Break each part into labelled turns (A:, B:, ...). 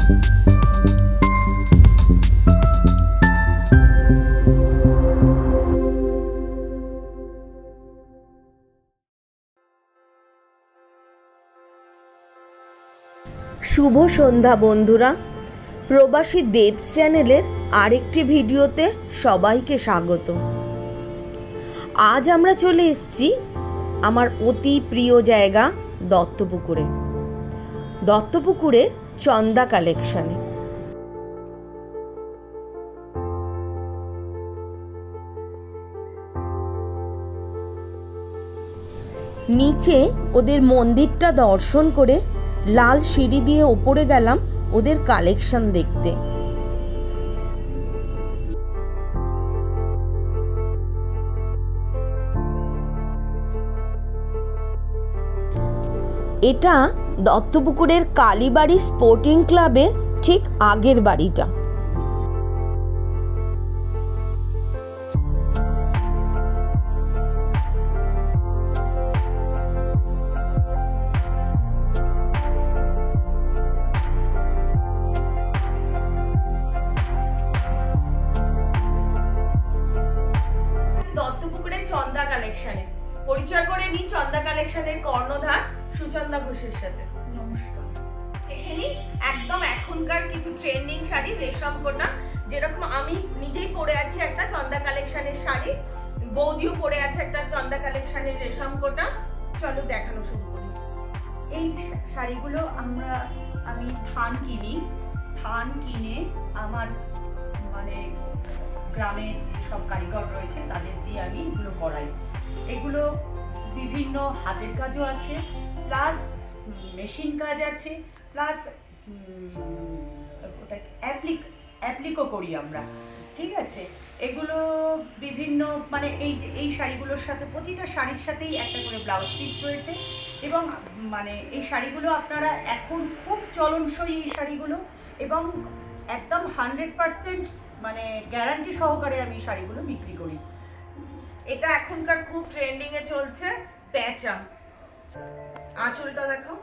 A: শুভ সন্ধ্যা বন্ধুরা, প্রবাসী দেবস চ্যানেলের আরেকটি ভিডিওতে সবাইকে স্বাগত। আজ আমরা চলে এসেছি আমার অতি প্রিয় জায়গা দত্তপুকুরে, দত্তপুকুরের চন্দা কালেকশনে। নিচে ওদের মন্দিরটা দর্শন করে লাল সিঁড়ি দিয়ে ওপরে গেলাম ওদের কালেকশন দেখতে। এটা দত্তপুকুরের কালীবাড়ি স্পোর্টিং ক্লাবের ঠিক আগের বাড়িটা। দত্তপুকুরের চন্দা কালেকশনে পরিচয় করে নিই চন্দা কালেকশনের কর্ণধার সুচন্দা ঘোষের সাথে। নমস্কার। এখানে একদম এখনকার কিছু ট্রেন্ডিং শাড়ি, রেশম কোটা, যেরকম আমি নিজেই পরে আছি একটা চন্দা কালেকশনের শাড়ি, বৌদিও পরে আছে একটা চন্দা কালেকশনের রেশম কোটা। চলো দেখানো শুরু করি।
B: এই শাড়িগুলো আমি থান কিনে আমার মানে গ্রামে সব কারিগর রয়েছে তাদের দিয়ে আমি এগুলো করাই। এগুলো বিভিন্ন হাতের কাজও আছে, প্লাস মেশিন কাজ আছে, প্লাস ওটা অ্যাপ্লিকও করি আমরা। ঠিক আছে, এগুলো বিভিন্ন মানে এই শাড়িগুলোর সাথে প্রতিটা শাড়ির সাথেই একটা করে ব্লাউজ পিস রয়েছে এবং মানে এই শাড়িগুলো আপনারা এখন খুব চলনসই এই শাড়িগুলো এবং একদম 100% মানে গ্যারান্টি সহকারে আমি শাড়িগুলো বিক্রি করি।
A: এটা এখনকার খুব ট্রেন্ডিং এ চলছে পেঁচা। আঁচলটা দেখাও।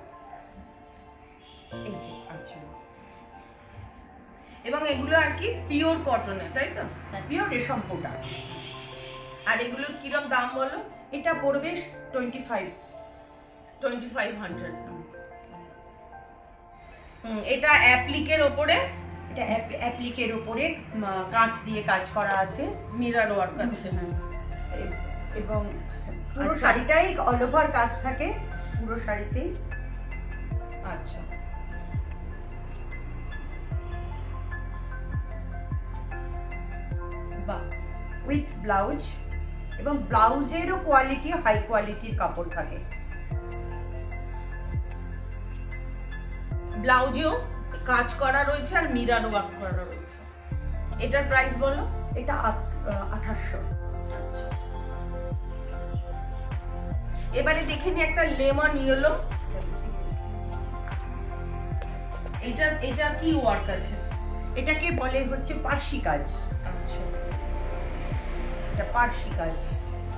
B: এই যে আঁচল,
A: এবং এগুলো আর কি পিওর কটনে, তাই তো?
B: হ্যাঁ, পিওর রেশম কোটা।
A: আর এগুলোর কিরম দাম বলো?
B: এটা পড়বে 2500।
A: এটা অ্যাপ্লিকের ওপরে,
B: এটা অ্যাপ্লিকের ওপরে কাঁচ দিয়ে কাজ করা আছে,
A: মিরর ওয়ার্ক আছে
B: এবং পুরো শাড়িটাই অল ওভার কাজ থাকে পুরো শাড়িতেই।
A: আচ্ছা,
B: বাহ, উইথ ব্লাউজ এবং ব্লাউজেরও কোয়ালিটি হাই কোয়ালিটির কাপড় থাকে।
A: ব্লাউজেও কাজ করা রয়েছে আর মিরর ওয়ার্ক করা রয়েছে। এটার প্রাইস বলো?
B: এটা 2800।
A: এবারে দেখে নি একটা লেমন ইয়েলো। এটা কি ওয়ার্ক আছে?
B: এটাকে বলে হচ্ছে পার্সি কাজ।
A: আচ্ছা,
B: এটা পার্সি কাজ।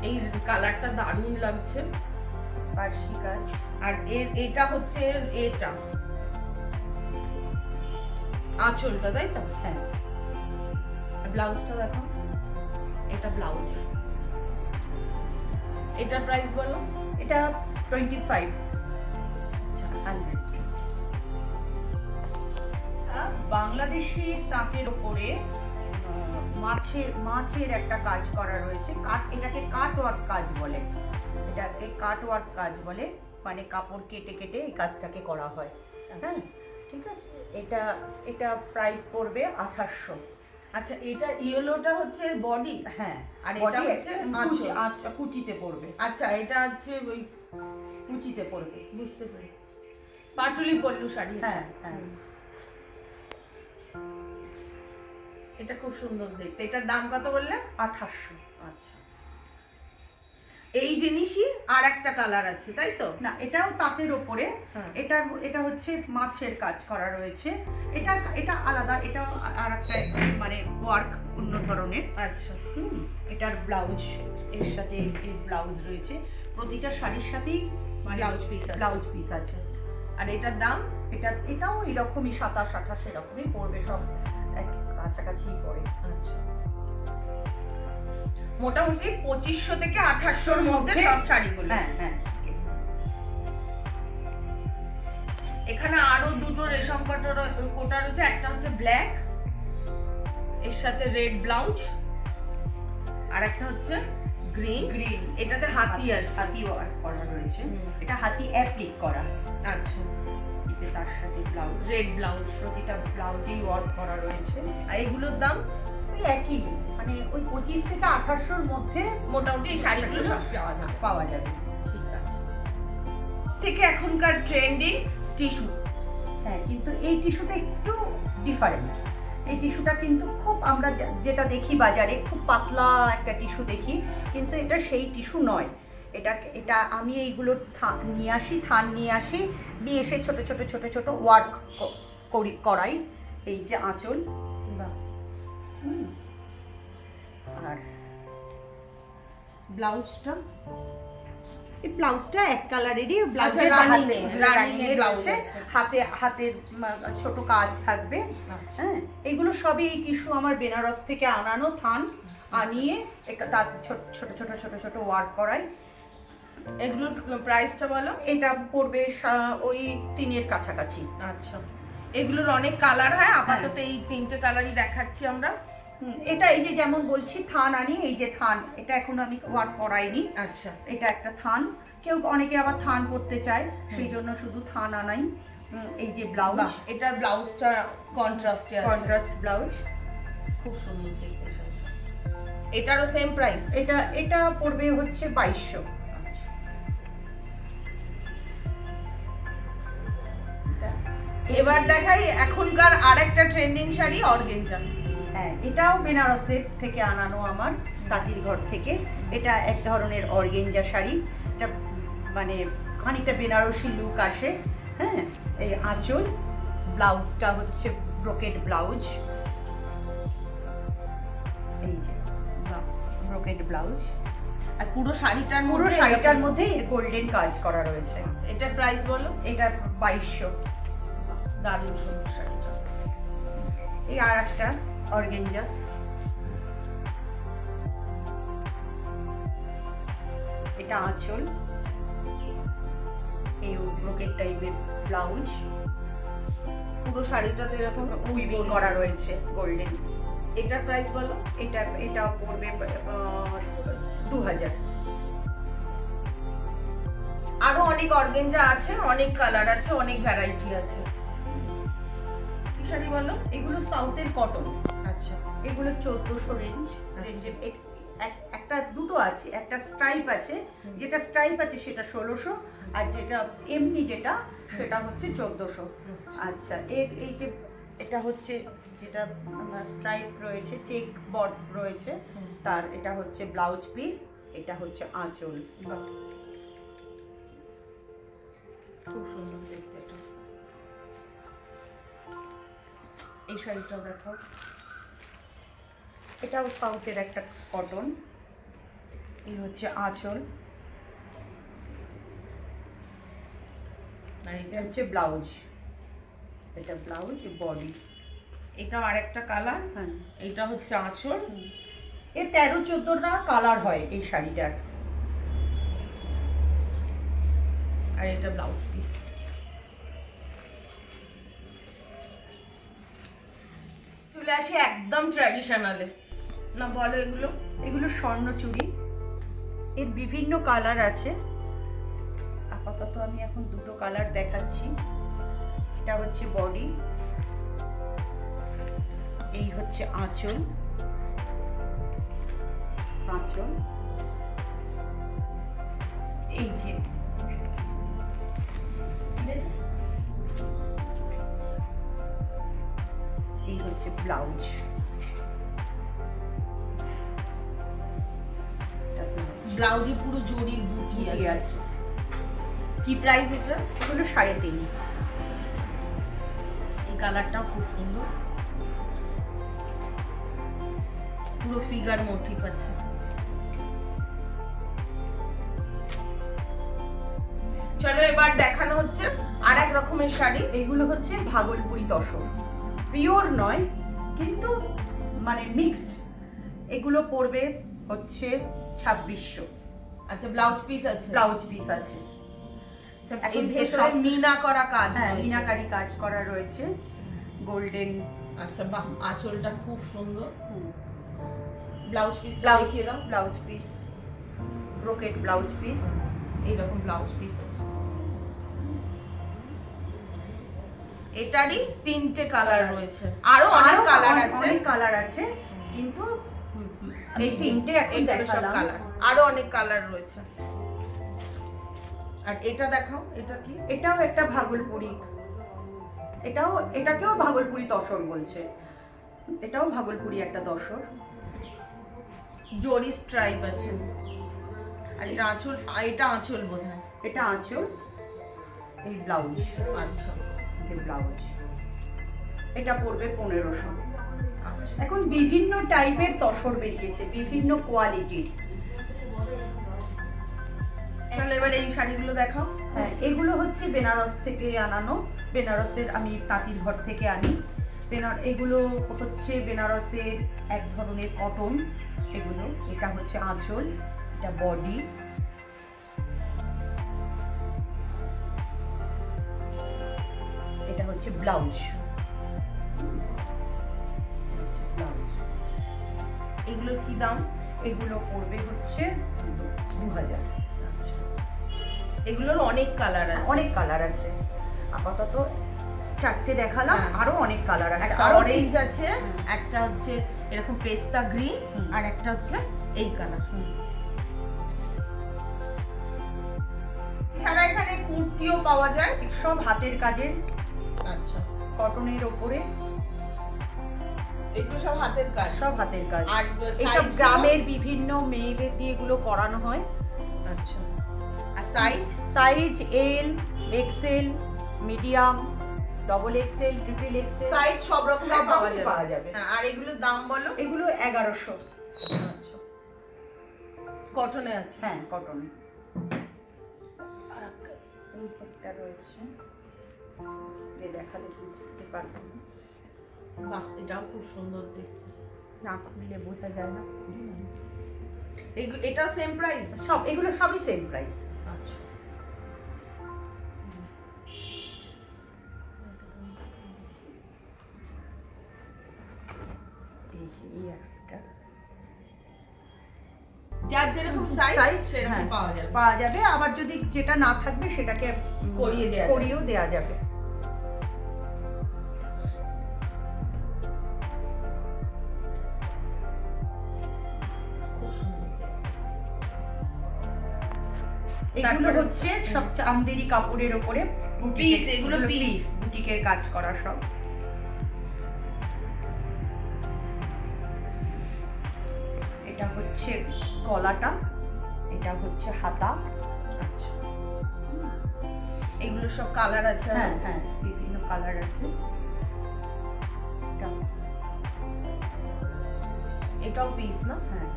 A: এই কালারটা দারুণ লাগছে,
B: পার্সি কাজ।
A: আর এটা হচ্ছে এটা আঁচলটা, তাই তো?
B: হ্যাঁ।
A: ব্লাউজটা দেখো, এটা ব্লাউজ। এটার প্রাইস বলো?
B: এটা 2500। বাংলাদেশি তাঁতের উপরে মাছের একটা কাজ করা রয়েছে। এটাকে কাট ওয়ার্ক কাজ বলে, মানে কাপড় কেটে কেটে এই কাজটাকে করা হয়। হ্যাঁ, ঠিক আছে। এটা প্রাইস পড়বে 2800।
A: আচ্ছা, এটা ইয়েলোটা হচ্ছে বডি।
B: হ্যাঁ,
A: আর এটা হচ্ছে
B: আচ্ছা কুচিতে পড়বে।
A: আচ্ছা, এটা হচ্ছে ওই
B: কুচিতে পড়বে,
A: বুঝতে পারি, পাটুলি পল্লু শাড়ি।
B: হ্যাঁ হ্যাঁ,
A: এটা খুব সুন্দর দেখতে। এটার দাম কত বললে?
B: 2800।
A: আচ্ছা, এই জিনিসই আর একটা কালার আছে, তাই তো?
B: না, এটাও তাঁতের ওপরে। এটা হচ্ছে মাছের কাজ করা রয়েছে। এটা আলাদা, এটা আর একটা মানে ওয়ার্ক অন্য ধরনের।
A: আচ্ছা,
B: এটার ব্লাউজ এর সাথে এই ব্লাউজ রয়েছে, প্রতিটা শাড়ির সাথেই
A: ব্লাউজ পিস
B: আছে।
A: আর এটার দাম?
B: এটাও এরকমই 27-28 এরকমই পড়বে, সব এক কাছাকাছি পড়ে।
A: আচ্ছা, মোটামুটি 2500 থেকে 2800 মধ্যে সব শাড়িগুলো।
B: হ্যাঁ হ্যাঁ।
A: এখানে আরো দুটো রেশম কোটা রয়েছে, একটা হচ্ছে ব্ল্যাক এর সাথে রেড ব্লাউজ, আর একটা হচ্ছে গ্রিন, এটাতে হাতি আছে,
B: হাতি ওয়ার্ক করা রয়েছে। এটা হাতি অ্যাপ্লিক করা।
A: আচ্ছা,
B: তার সাথে ব্লাউজ,
A: রেড ব্লাউজ,
B: প্রতিটা ব্লাউজেই ওয়ার্ক করা রয়েছে।
A: আর এগুলোর দাম
B: ওই একই, মানে ওই 25 থেকে 2800 মধ্যে
A: মোটামুটি এই শাড়িগুলো সব
B: পাওয়া যাবে।
A: ঠিক আছে। থেকে এখনকার ট্রেন্ডিং টিস্যু।
B: হ্যাঁ, কিন্তু এই টিস্যুটা একটু ডিফারেন্ট। এই টিস্যুটা কিন্তু খুব, আমরা যেটা দেখি বাজারে খুব পাতলা একটা টিস্যু দেখি, কিন্তু এটা সেই টিস্যু নয়। এটা আমি এইগুলো নিয়ে আসি, থান নিয়ে আসি, দিয়ে এসে ছোট ছোট ছোট ছোট ওয়ার্ক করাই। এই যে আঁচল, আর
A: ব্লাউজটা,
B: এই ব্লাউজটা এক কালারেরই,
A: ব্লাউজের
B: হাতে হাতের ছোট কাজ থাকবে। হ্যাঁ, এগুলো সবই এই টিস্যু আমার বেনারস থেকে আনানো, থান আনিয়ে তার ছোট ছোট ছোট ছোট ওয়ার্ক করাই।
A: এগুলোর প্রাইসটা বলো।
B: এটা পড়বে ওই 3-এর কাছাকাছি।
A: আচ্ছা, এগুলোর অনেক কালার হয়, আপাতত এই 3টে কালারই দেখাচ্ছি আমরা।
B: এটা এই যে যেমন বলছি থান আনি, এই যে থান, এটা এখন আমি ওয়ার্ক করাইনি।
A: আচ্ছা,
B: এটা একটা থান, অনেকে আবার থান করতে চায়, সেই জন্য শুধু থান আনাই। এই যে ব্লাউজ,
A: এটার ব্লাউজটা কন্ট্রাস্ট
B: ব্লাউজ,
A: খুব সুন্দর দেখতে। এটারও সেম প্রাইস?
B: এটা পড়বে হচ্ছে 2200।
A: এবার দেখাই এখনকার আরেকটা ট্রেন্ডিং শাড়ি, অর্গেঞ্জা।
B: হ্যাঁ, এটাও বেনারসের থেকে আনানো, আমার তাঁতির ঘর থেকে। এটা এক ধরনের অর্গেঞ্জা শাড়ি। এটা মানে খানিকটা বেনারসি লুক আসে। হ্যাঁ, এই আঁচল, ব্লাউজটা হচ্ছে ব্রোকেড ব্লাউজ, এই যে ব্রোকেড ব্লাউজ,
A: আর পুরো শাড়িটার
B: মধ্যে গোল্ডেন কাজ করা রয়েছে।
A: এটার প্রাইস বলো।
B: এটা 2200।
A: দারুণ সুন্দর শাড়িটা।
B: এই আর একটা অর্গেঞ্জা, এটা আঁচল, এই ব্রোকেড টাইপের ব্লাউজ,
A: পুরো শাড়িটাতে এরকম
B: উইভিং করা রয়েছে গোল্ডেন।
A: এটার প্রাইস বলো।
B: এটা পড়বে 2000।
A: আরো অনেক অর্গেঞ্জা আছে, অনেক কালার আছে, অনেক ভ্যারাইটি আছে। কি শাড়ি বলো?
B: এগুলো সাউথের কটন।
A: আচ্ছা,
B: এগুলো 1400 রেঞ্জে। একটা দুটো আছে, একটা স্ট্রাইপ আছে, যেটা স্ট্রাইপ আছে সেটা 1600, আর যেটা এমনি যেটা সেটা হচ্ছে 1400। আচ্ছা, এই যে এটা হচ্ছে যেটা স্ট্রাইপ রয়েছে, চেক বর্ড রয়েছে, তার এটা হচ্ছে ব্লাউজ পিস, এটা হচ্ছে আঁচল।
A: খুব সুন্দর দেখতে। এই শাড়িটা দেখো,
B: এটাও সাউথের একটা কটন। এই হচ্ছে আঁচল, আর এটা হচ্ছে ব্লাউজ। এটা ব্লাউজ, বডি।
A: এটাও আরেকটা কালার।
B: হ্যাঁ,
A: এটা হচ্ছে আঁচল।
B: এ 13-14টা কালার হয় এই শাড়িটার।
A: আর এটা ব্লাউজ পিস। চলে আসি একদম ট্র্যাডিশনালে। না বলো,
B: এগুলো স্বর্ণচুড়ি। এর বিভিন্ন কালার আছে, আপাতত আমি এখন দুটো কালার দেখাচ্ছি। এটা হচ্ছে বডি, এই হচ্ছে আঁচল। এই যে এই হচ্ছে ব্লাউজ।
A: ব্লাউজে পুরো জরির বুটি আছে। কি প্রাইস এটা?
B: এগুলো 3.5।
A: এই কালারটাও খুব সুন্দর, পুরো ফিগার মোটিভ আছে। চলো এবার দেখানো হচ্ছে আর এক রকমের শাড়ি।
B: এগুলো হচ্ছে ভাগলপুরি তসর, পিওর নয় কিন্তু মানে মিক্সড। এগুলো পড়বে হচ্ছে 2600।
A: আচ্ছা, ব্লাউজ পিস আছে?
B: ব্লাউজ পিস আছে।
A: এর ভেতরে মিনা করা কাজ,
B: হ্যাঁ মিনাকারি কাজ করা রয়েছে, গোল্ডেন।
A: আচ্ছা বাহ, আঁচলটা খুব সুন্দর। ব্লাউজ পিসটা দেখিয়ে দাও।
B: Blouse piece brocade blouse piece,
A: এইরকম ব্লাউজ পিস আছে। এটারই 3টে কালার রয়েছে, আরো অনেক কালার আছে,
B: অনেক কালার আছে, কিন্তু এই 3টে এখন দেখালাম।
A: আরো অনেক কালার রয়েছে। আর এটা দেখাও, এটা কি?
B: এটাও একটা ভাগলপুরি, এটাকেও ভাগলপুরি তসর বলছে। এটাও ভাগলপুরি একটা তসর,
A: জরি স্ট্রাইপ আছে। আর এটা আঁচল, এটা আঁচল বোধহয়।
B: এটা আঁচল, এই ব্লাউজ।
A: আচ্ছা,
B: এই ব্লাউজ। এটা পড়বে 1500।
A: আচ্ছা।
B: এখন বিভিন্ন টাইপের তসর বেরিয়েছে, বিভিন্ন কোয়ালিটির।
A: চলো এবার এই শাড়িগুলো দেখাও।
B: হ্যাঁ, এগুলো হচ্ছে বেনারস থেকে আনানো, বেনারসের আমি তাঁতির ঘর থেকে আনি। এগুলো হচ্ছে বেনারসের এক ধরনের কটন। এগুলো, এটা হচ্ছে আঁচল, এটা বডি, এটা হচ্ছে ব্লাউজ। ব্লাউজ।
A: এগুলোর কি দাম?
B: এগুলো পড়বে হচ্ছে 2000।
A: এগুলোর অনেক কালার আছে,
B: অনেক কালার আছে। আপাতত 4টে দেখালাম, আরো অনেক কালার আছে।
A: একটা অরেঞ্জ আছে, একটা হচ্ছে এরকম পেস্তা গ্রিন, আর একটা হচ্ছে এই কালার। এছাড়া এখানে কুর্তিও পাওয়া যায়,
B: সব হাতের কাজের।
A: আচ্ছা,
B: কটনের ওপরে।
A: এগুলো সব হাতের কাজ,
B: সব হাতের কাজ।
A: আর
B: এইসব গ্রামের বিভিন্ন মেয়েদের দিয়ে এগুলো করানো হয়।
A: আচ্ছা, আর size?
B: Size L, XL, medium, double XL, triple XL,
A: size সব রকমের
B: পাওয়া যাবে।
A: হ্যাঁ, আর এগুলোর দাম বলো?
B: এগুলো 1100।
A: আচ্ছা, কটনে আছে?
B: হ্যাঁ, কটনে। আর একটা রয়েছে, দেখালে বুঝতে পারবেন।
A: বাহ, এটাও খুব সুন্দর দেখতে,
B: না খুললে বোঝা যায় না।
A: এটাও সেম প্রাইস?
B: সব এগুলো সবই সেম প্রাইস।
A: আচ্ছা, যার যেরকম সাইজ সেরকম
B: পাওয়া যাবে। আবার যদি যেটা না থাকবে সেটাকে করিয়েও দেয়া যাবে। এগুলো হচ্ছে সব চান্দেরি কাপড়ের উপরে
A: পিস, এগুলো পিস,
B: বুটিকের কাজ করা সব। এটা হচ্ছে গলাটা, এটা হচ্ছে হাতা।
A: আচ্ছা, এগুলো সব কালার আছে?
B: হ্যাঁ হ্যাঁ, বিভিন্ন কালার আছে।
A: এটাও পিস না?
B: হ্যাঁ।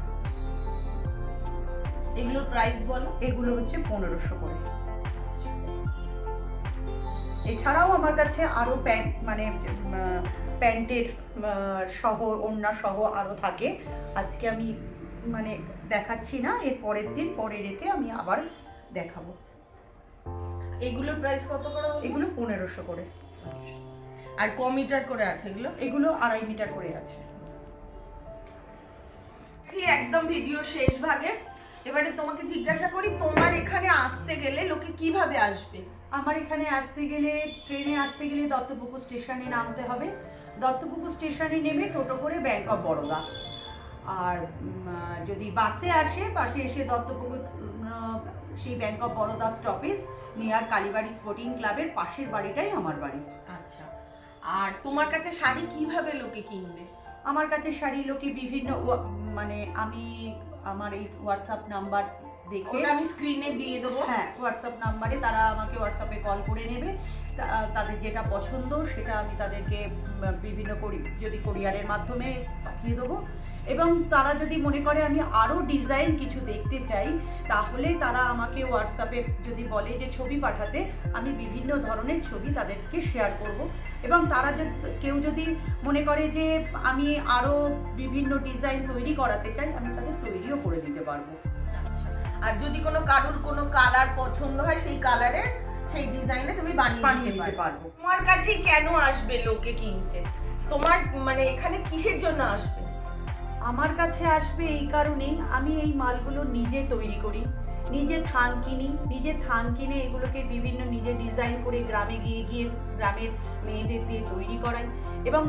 A: এগুলোর প্রাইস বলো?
B: এগুলো হচ্ছে 1500 করে। এছাড়াও আমার কাছে আরো প্যান্ট, মানে প্যান্টের সহ, ওড়না সহ আরো থাকে। আজকে আমি মানে দেখাচ্ছি না, এর পরের দিন, পরের এতে আমি আবার দেখাবো।
A: এগুলোর প্রাইস কত করে?
B: এগুলো 1500 করে।
A: আর ক মিটার করে আছে এগুলো?
B: এগুলো 2.5 মিটার করে আছে।
A: একদম ভিডিও শেষ ভাগে এবারে তোমাকে জিজ্ঞাসা করি, তোমার এখানে আসতে গেলে লোকে কিভাবে আসবে?
B: আমার এখানে আসতে গেলে, ট্রেনে আসতে গেলে দত্তপুকুর স্টেশনে নামতে হবে। দত্তপুকুর স্টেশনে নেমে টোটো করে ব্যাংক অফ বরোদা। আর যদি বাসে আসে, বাসে এসে দত্তপুকুর সেই bank of Baroda stoppage near Kalibari sporting ক্লাবের পাশের বাড়িটাই আমার বাড়ি।
A: আচ্ছা, আর তোমার কাছে শাড়ি কিভাবে লোকে কিনবে?
B: আমার কাছে শাড়ি লোকে বিভিন্ন, মানে আমি আমার এই হোয়াটসঅ্যাপ নাম্বার দেখে,
A: আমি স্ক্রিনে দিয়ে দেবো।
B: হ্যাঁ, হোয়াটসঅ্যাপ নাম্বারে তারা আমাকে হোয়াটসঅ্যাপে কল করে নেবে। তাদের যেটা পছন্দ সেটা আমি তাদেরকে বিভিন্ন যদি কোরিয়ারের মাধ্যমে পাঠিয়ে দেবো। এবং তারা যদি মনে করে আমি আরও ডিজাইন কিছু দেখতে চাই, তাহলে তারা আমাকে হোয়াটসঅ্যাপে যদি বলে যে ছবি পাঠাতে, আমি বিভিন্ন ধরনের ছবি তাদেরকে শেয়ার করব। এবং তারা কেউ যদি মনে করে যে আমি আরও বিভিন্ন ডিজাইন তৈরি করাতে চাই, আমি তাদের তৈরিও করে দিতে পারবো।
A: আচ্ছা, আর যদি কোনো কারোর কোনো কালার পছন্দ হয়, সেই কালারে সেই ডিজাইনে তুমি বানিয়ে দিতে পারবো। তোমার কাছে কেন আসবে লোকে কিনতে? তোমার মানে এখানে কিসের জন্য আসবে?
B: আমার কাছে আসবে এই কারণেই, আমি এই মালগুলো নিজে তৈরি করি, নিজে থান কিনি, নিজে থান কিনে এগুলোকে বিভিন্ন নিজে ডিজাইন করে গ্রামে গিয়ে গিয়ে গ্রামের মেয়েদের দিয়ে তৈরি করাই। এবং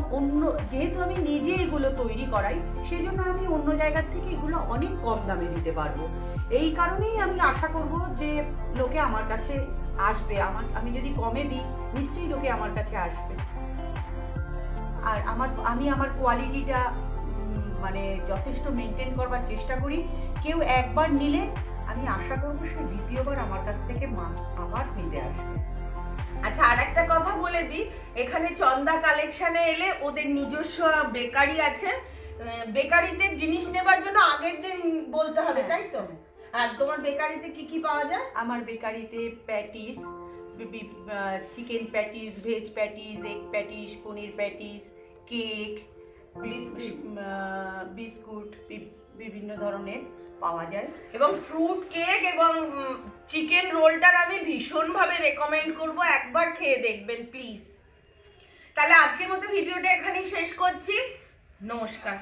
B: যেহেতু আমি নিজে এগুলো তৈরি করাই, সেই জন্য আমি অন্য জায়গার থেকে এগুলো অনেক কম দামে দিতে পারবো। এই কারণেই আমি আশা করব যে লোকে আমার কাছে আসবে। আমি যদি কমে দিই, নিশ্চয়ই লোকে আমার কাছে আসবে। আর আমি আমার কোয়ালিটিটা মানে যথেষ্ট মেনটেন করবার চেষ্টা করি। কেউ একবার নিলে আমি আশা করবো সে দ্বিতীয়বার আমার কাছ থেকে আবার নিতে আসবে।
A: আচ্ছা, আর একটা কথা বলে দিই, এখানে চন্দা কালেকশনে এলে ওদের নিজস্ব বেকারি আছে। বেকারিতে জিনিস নেবার জন্য আগের দিন বলতে হবে, তাই তো? আর তোমার বেকারিতে কি কি পাওয়া যায়?
B: আমার বেকারিতে patties, chicken patties, veg patties, egg patties, paneer patties, cake, biscuit বিভিন্ন ধরনের পাওয়া যায়।
A: এবং ফ্রুট কেক এবং চিকেন রোলটার আমি ভীষণভাবে রেকমেন্ড করব, একবার খেয়ে দেখবেন প্লিজ। তাহলে আজকের মতো ভিডিওটা এখানেই শেষ করছি। নমস্কার।